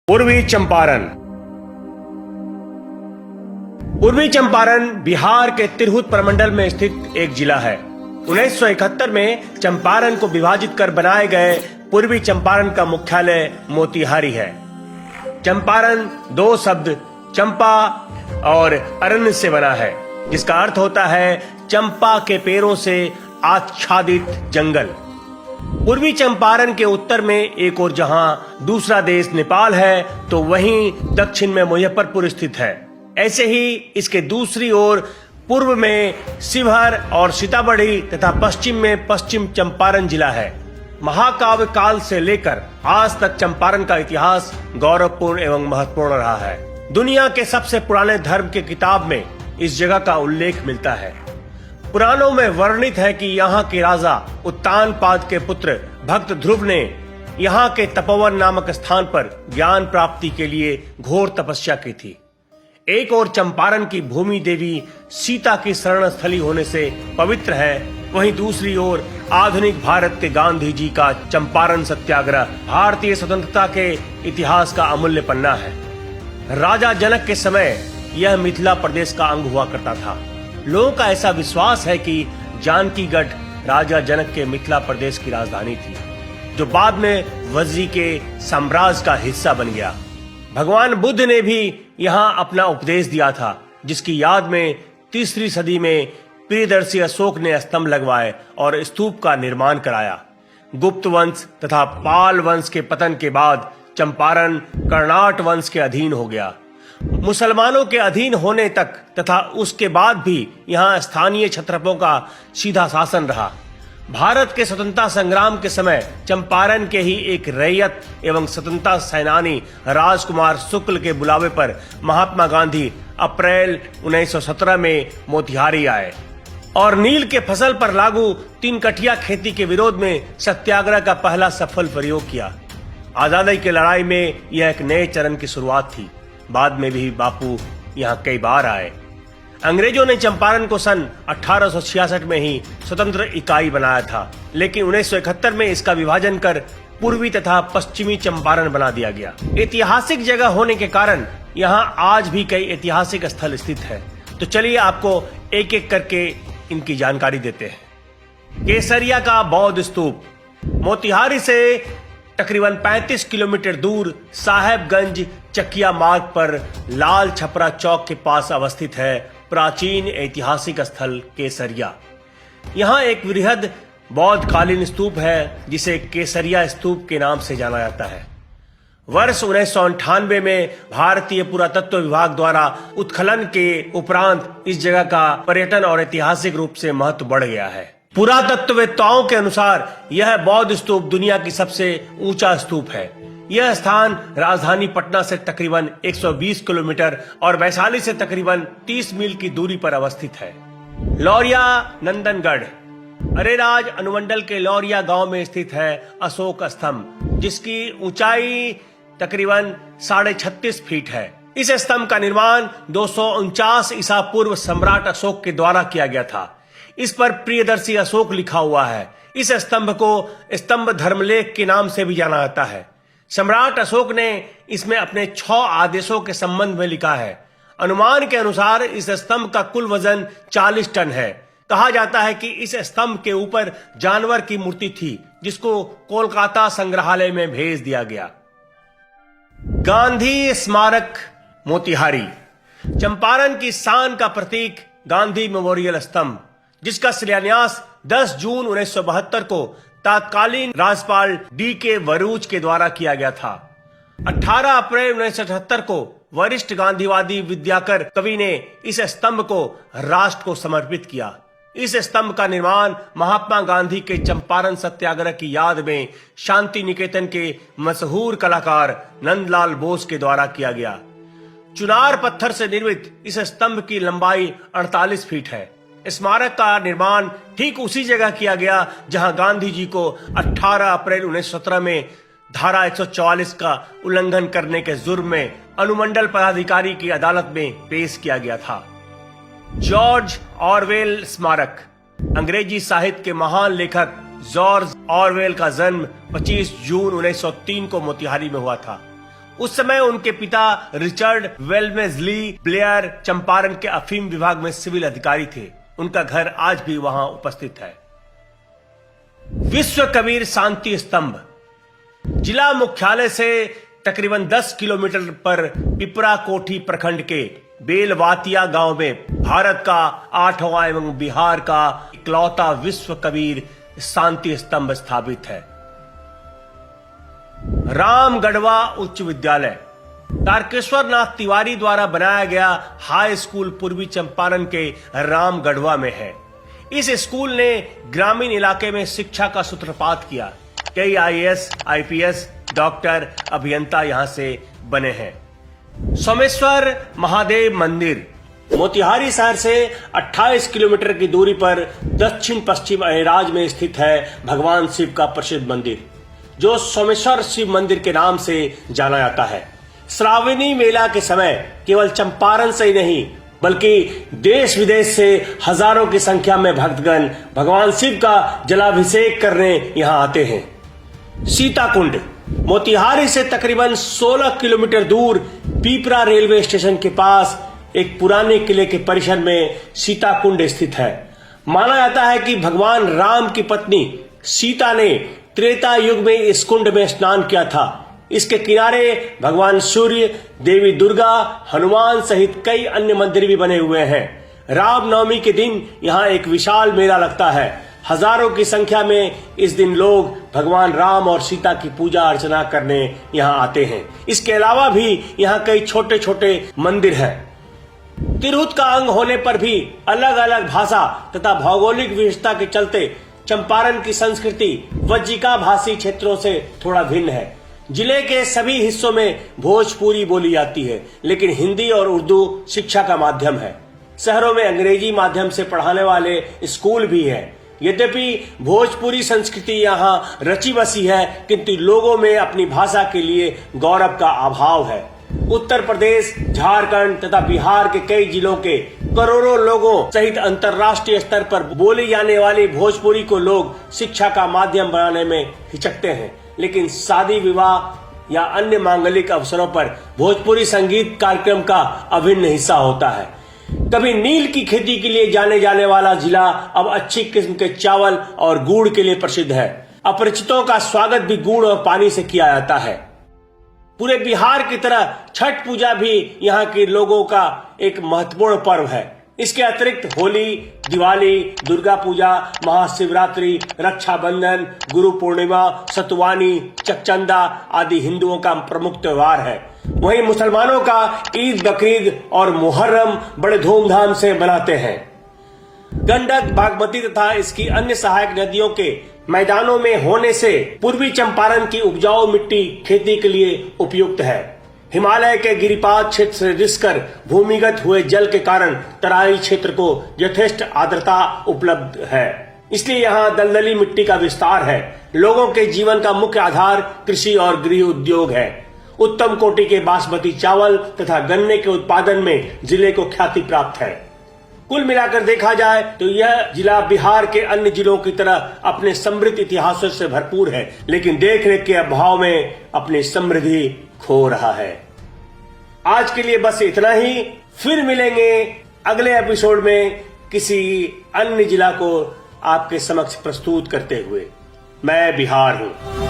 पूर्वी चंपारण। पूर्वी चंपारण बिहार के तिरहुत प्रमंडल में स्थित एक जिला है। 1971 में चंपारण को विभाजित कर बनाए गए पूर्वी चंपारण का मुख्यालय मोतिहारी है। चंपारण दो शब्द चंपा और अरण्य से बना है, जिसका अर्थ होता है चंपा के पेड़ों से आच्छादित जंगल। पूर्वी चंपारण के उत्तर में एक और जहां दूसरा देश नेपाल है, तो वहीं दक्षिण में मुजफ्फरपुर स्थित है। ऐसे ही इसके दूसरी ओर पूर्व में शिवहर और सीतामढ़ी तथा पश्चिम में पश्चिम चंपारण जिला है। महाकाव्य काल से लेकर आज तक चंपारण का इतिहास गौरवपूर्ण एवं महत्वपूर्ण रहा है। दुनिया के सबसे पुराने धर्म के किताब में इस जगह का उल्लेख मिलता है। पुराणों में वर्णित है कि यहाँ के राजा उत्तानपाद के पुत्र भक्त ध्रुव ने यहाँ के तपोवन नामक स्थान पर ज्ञान प्राप्ति के लिए घोर तपस्या की थी। एक और चंपारण की भूमि देवी सीता की शरण स्थली होने से पवित्र है, वहीं दूसरी ओर आधुनिक भारत के गांधी जी का चंपारण सत्याग्रह भारतीय स्वतंत्रता के इतिहास का अमूल्य पन्ना है। राजा जनक के समय यह मिथिला प्रदेश का अंग हुआ करता था। लोगों का ऐसा विश्वास है कि जानकीगढ़ राजा जनक के मिथिला प्रदेश की राजधानी थी, जो बाद में वज्जी के साम्राज्य का हिस्सा बन गया। भगवान बुद्ध ने भी यहाँ अपना उपदेश दिया था, जिसकी याद में तीसरी सदी में प्रियदर्शी अशोक ने स्तंभ लगवाए और स्तूप का निर्माण कराया। गुप्त वंश तथा पाल वंश के पतन के बाद चंपारण कर्नाट वंश के अधीन हो गया। मुसलमानों के अधीन होने तक तथा उसके बाद भी यहाँ स्थानीय क्षत्रपों का सीधा शासन रहा। भारत के स्वतंत्रता संग्राम के समय चंपारण के ही एक रैयत एवं स्वतंत्रता सेनानी राजकुमार शुक्ल के बुलावे पर महात्मा गांधी अप्रैल 1917 में मोतिहारी आए और नील के फसल पर लागू 3 कठिया खेती के विरोध में सत्याग्रह का पहला सफल प्रयोग किया। आजादी की लड़ाई में यह एक नए चरण की शुरुआत थी। बाद में भी बापू यहाँ कई बार आए। अंग्रेजों ने चंपारण को सन 1866 में ही स्वतंत्र इकाई बनाया था, लेकिन 1971 में इसका विभाजन कर पूर्वी तथा पश्चिमी चंपारण बना दिया गया। ऐतिहासिक जगह होने के कारण यहाँ आज भी कई ऐतिहासिक स्थल स्थित है। तो चलिए आपको एक एक करके इनकी जानकारी देते हैं। केसरिया का बौद्ध स्तूप मोतिहारी से तकरीबन 35 किलोमीटर दूर साहेबगंज चकिया मार्ग पर लाल छपरा चौक के पास अवस्थित है प्राचीन ऐतिहासिक स्थल केसरिया। यहाँ एक वृहद बौद्ध कालीन स्तूप है, जिसे केसरिया स्तूप के नाम से जाना जाता है। वर्ष 1998 में भारतीय पुरातत्व विभाग द्वारा उत्खनन के उपरांत इस जगह का पर्यटन और ऐतिहासिक रूप से महत्व बढ़ गया है। पुरातत्ववेत्ताओं के अनुसार यह बौद्ध स्तूप दुनिया की सबसे ऊंचा स्तूप है। यह स्थान राजधानी पटना से तकरीबन 120 किलोमीटर और वैशाली से तकरीबन 30 मील की दूरी पर अवस्थित है। लौरिया नंदनगढ़ अरेराज अनुमंडल के लौरिया गांव में स्थित है अशोक स्तंभ, जिसकी ऊंचाई तकरीबन 36.5 फीट है। इस स्तंभ का निर्माण 249 ईसा पूर्व सम्राट अशोक के द्वारा किया गया था। इस पर प्रियदर्शी अशोक लिखा हुआ है। इस स्तंभ को स्तंभ धर्मलेख के नाम से भी जाना जाता है। सम्राट अशोक ने इसमें अपने 6 आदेशों के संबंध में लिखा है। अनुमान के अनुसार इस स्तंभ का कुल वजन 40 टन है। कहा जाता है कि इस स्तंभ के ऊपर जानवर की मूर्ति थी, जिसको कोलकाता संग्रहालय में भेज दिया गया। गांधी स्मारक मोतिहारी चंपारण की शान का प्रतीक गांधी मेमोरियल स्तंभ, जिसका शिलान्यास 10 जून 1972 को तत्कालीन राज्यपाल D.K. वरूज के द्वारा किया गया था। 18 अप्रैल 1978 को वरिष्ठ गांधीवादी विद्याकर कवि ने इस स्तंभ को राष्ट्र को समर्पित किया। इस स्तंभ का निर्माण महात्मा गांधी के चंपारण सत्याग्रह की याद में शांति निकेतन के मशहूर कलाकार नंदलाल बोस के द्वारा किया गया। चुनार पत्थर से निर्मित इस स्तंभ की लंबाई 48 फीट है। स्मारक का निर्माण ठीक उसी जगह किया गया जहां गांधी जी को 18 अप्रैल 1917 में धारा 144 का उल्लंघन करने के जुर्म में अनुमंडल पदाधिकारी की अदालत में पेश किया गया था। जॉर्ज ऑरवेल स्मारक अंग्रेजी साहित्य के महान लेखक जॉर्ज ऑरवेल का जन्म 25 जून 1903 को मोतिहारी में हुआ था। उस समय उनके पिता रिचर्ड वेल्मेस्ली ब्लेयर चंपारण के अफीम विभाग में सिविल अधिकारी थे। उनका घर आज भी वहां उपस्थित है। विश्व कबीर शांति स्तंभ जिला मुख्यालय से तकरीबन 10 किलोमीटर पर पिपरा कोठी प्रखंड के बेलवातिया गांव में भारत का 8वां एवं बिहार का इकलौता विश्व कबीर शांति स्तंभ स्थापित है। रामगढ़वा उच्च विद्यालय तारकेश्वर नाथ तिवारी द्वारा बनाया गया हाई स्कूल पूर्वी चंपारण के रामगढ़वा में है। इस स्कूल ने ग्रामीण इलाके में शिक्षा का सूत्रपात किया। कई IAS, IPS, डॉक्टर, अभियंता यहां से बने हैं। सोमेश्वर महादेव मंदिर मोतिहारी शहर से 28 किलोमीटर की दूरी पर दक्षिण पश्चिम अहिराज में स्थित है भगवान शिव का प्रसिद्ध मंदिर, जो सोमेश्वर शिव मंदिर के नाम से जाना जाता है। श्रावणी मेला के समय केवल चंपारण से ही नहीं बल्कि देश विदेश से हजारों की संख्या में भक्तगण भगवान शिव का जलाभिषेक करने यहां आते हैं। सीताकुंड मोतिहारी से तकरीबन 16 किलोमीटर दूर पीपरा रेलवे स्टेशन के पास एक पुराने किले के परिसर में सीताकुंड स्थित है। माना जाता है कि भगवान राम की पत्नी सीता ने त्रेता युग में इस कुंड में स्नान किया था। इसके किनारे भगवान सूर्य, देवी दुर्गा, हनुमान सहित कई अन्य मंदिर भी बने हुए हैं। रामनवमी के दिन यहाँ एक विशाल मेला लगता है। हजारों की संख्या में इस दिन लोग भगवान राम और सीता की पूजा अर्चना करने यहाँ आते हैं। इसके अलावा भी यहाँ कई छोटे छोटे मंदिर हैं। तिरहुत का अंग होने पर भी अलग अलग भाषा तथा भौगोलिक विशेषता के चलते चंपारण की संस्कृति वज्जिका भाषी क्षेत्रों से थोड़ा भिन्न है। जिले के सभी हिस्सों में भोजपुरी बोली जाती है, लेकिन हिंदी और उर्दू शिक्षा का माध्यम है। शहरों में अंग्रेजी माध्यम से पढ़ाने वाले स्कूल भी है। यद्यपि भोजपुरी संस्कृति यहाँ रची बसी है, किंतु लोगों में अपनी भाषा के लिए गौरव का अभाव है। उत्तर प्रदेश, झारखंड तथा बिहार के कई जिलों के करोड़ों लोगों सहित अंतर्राष्ट्रीय स्तर पर बोली जाने वाली भोजपुरी को लोग शिक्षा का माध्यम बनाने में हिचकते हैं, लेकिन शादी विवाह या अन्य मांगलिक अवसरों पर भोजपुरी संगीत कार्यक्रम का अभिन्न हिस्सा होता है। कभी नील की खेती के लिए जाने जाने वाला जिला अब अच्छी किस्म के चावल और गुड़ के लिए प्रसिद्ध है। अपरिचितों का स्वागत भी गुड़ और पानी से किया जाता है। पूरे बिहार की तरह छठ पूजा भी यहाँ के लोगों का एक महत्वपूर्ण पर्व है। इसके अतिरिक्त होली, दिवाली, दुर्गा पूजा, महाशिवरात्रि, रक्षाबंधन, गुरु पूर्णिमा, सतुवानी, चकचंदा आदि हिंदुओं का प्रमुख त्योहार है। वहीं मुसलमानों का ईद, बकरीद और मुहर्रम बड़े धूमधाम से मनाते हैं। गंडक, बागमती तथा इसकी अन्य सहायक नदियों के मैदानों में होने से पूर्वी चंपारण की उपजाऊ मिट्टी खेती के लिए उपयुक्त है। हिमालय के गिरिपात क्षेत्र से रिसकर भूमिगत हुए जल के कारण तराई क्षेत्र को यथेष्ट आर्द्रता उपलब्ध है, इसलिए यहाँ दलदली मिट्टी का विस्तार है। लोगों के जीवन का मुख्य आधार कृषि और गृह उद्योग है। उत्तम कोटि के बासमती चावल तथा गन्ने के उत्पादन में जिले को ख्याति प्राप्त है। कुल मिलाकर देखा जाए तो यह जिला बिहार के अन्य जिलों की तरह अपने समृद्ध इतिहासों से भरपूर है, लेकिन देखरेख के अभाव में अपनी समृद्धि खो रहा है। आज के लिए बस इतना ही। फिर मिलेंगे अगले एपिसोड में किसी अन्य जिला को आपके समक्ष प्रस्तुत करते हुए। मैं बिहार हूँ।